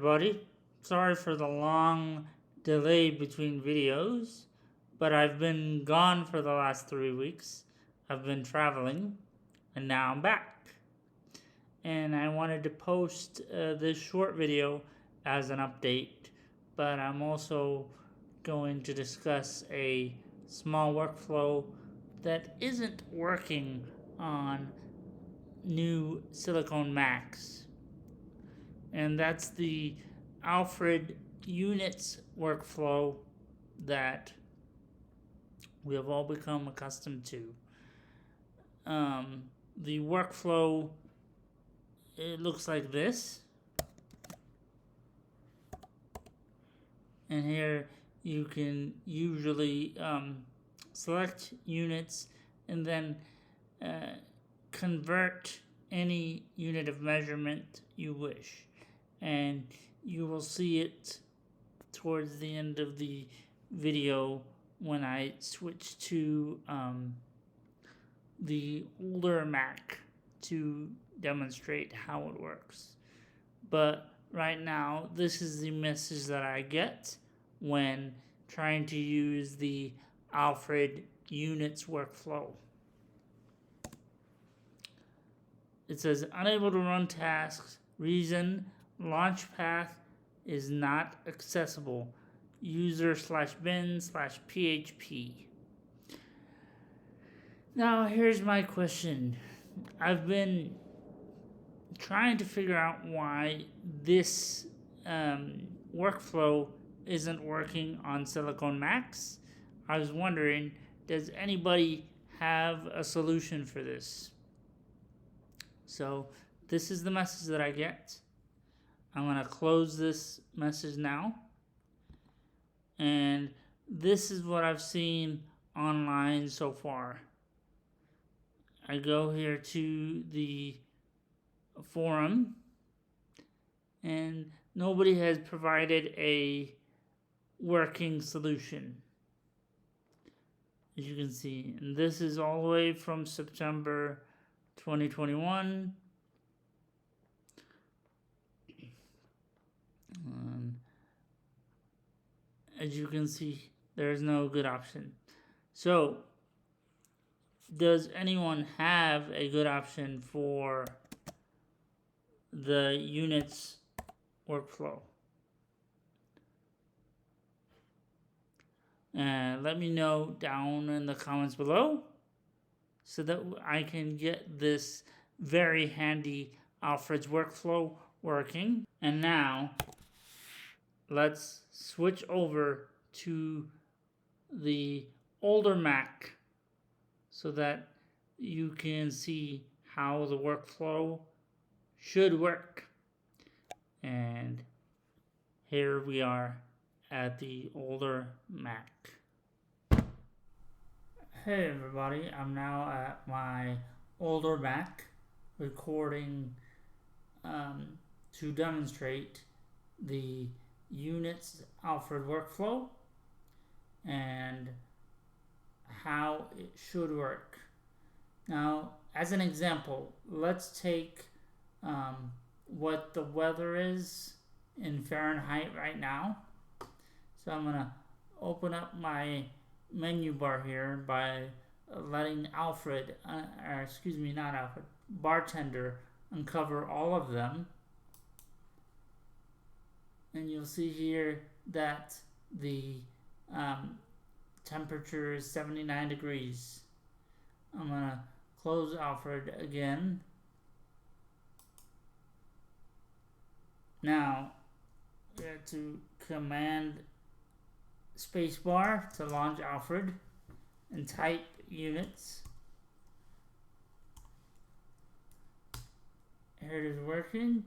everybody. Sorry for the long delay between videos, but I've been gone for the last 3 weeks. I've been traveling, and now I'm back. And I wanted to post this short video as an update, but I'm also going to discuss a small workflow that isn't working on new silicone Macs. And that's the Alfred Units workflow that we have all become accustomed to. The workflow, it looks like this. And here you can usually select units and then convert any unit of measurement you wish. And you will see it towards the end of the video when I switch to the older Mac to demonstrate how it works. But right now, this is the message that I get when trying to use the Alfred Units workflow. It says, unable to run tasks, reason, launch path is not accessible, user/bin/php. Now here's my question. I've been trying to figure out why this workflow isn't working on silicone Macs. I was wondering, does anybody have a solution for this? So this is the message that I get. I'm going to close this message now. And this is what I've seen online so far. I go here to the forum, and nobody has provided a working solution, as you can see. And this is all the way from September 2021. As you can see, there's no good option. So, does anyone have a good option for the units workflow? Let me know down in the comments below so that I can get this very handy Alfred's workflow working. And now, let's switch over to the older Mac so that you can see how the workflow should work. And here we are at the older Mac. Hey everybody, I'm now at my older Mac recording to demonstrate the Units Alfred workflow and how it should work. Now, as an example, let's take what the weather is in Fahrenheit right now. So I'm going to open up my menu bar here by letting Alfred, not Alfred, Bartender uncover all of them. And you'll see here that the temperature is 79 degrees. I'm going to close Alfred again. Now, we have to command spacebar to launch Alfred and type units. Here it is working,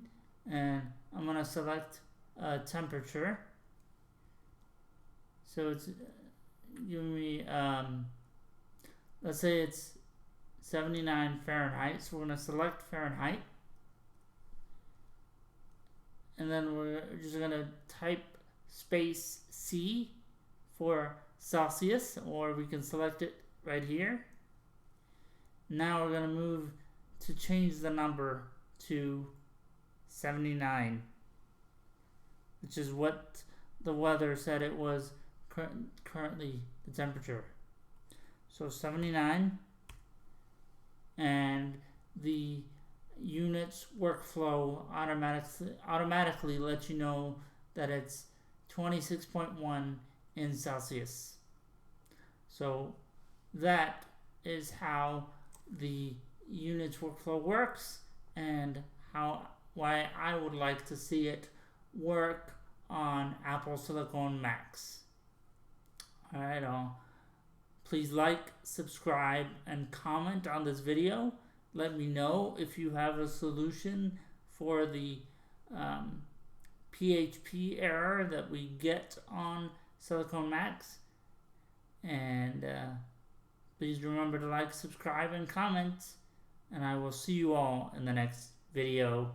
and I'm going to select temperature. So it's giving me, let's say it's 79 Fahrenheit. So we're going to select Fahrenheit. And then we're just going to type space C for Celsius, or we can select it right here. Now we're going to move to change the number to 79. which is what the weather said it was currently the temperature. So 79, and the Units workflow automatically lets you know that it's 26.1 in Celsius. So that is how the Units workflow works, and why I would like to see it work on Apple Silicon Macs. Alright, please like, subscribe, and comment on this video. Let me know if you have a solution for the PHP error that we get on Silicon Macs. And please remember to like, subscribe, and comment. And I will see you all in the next video.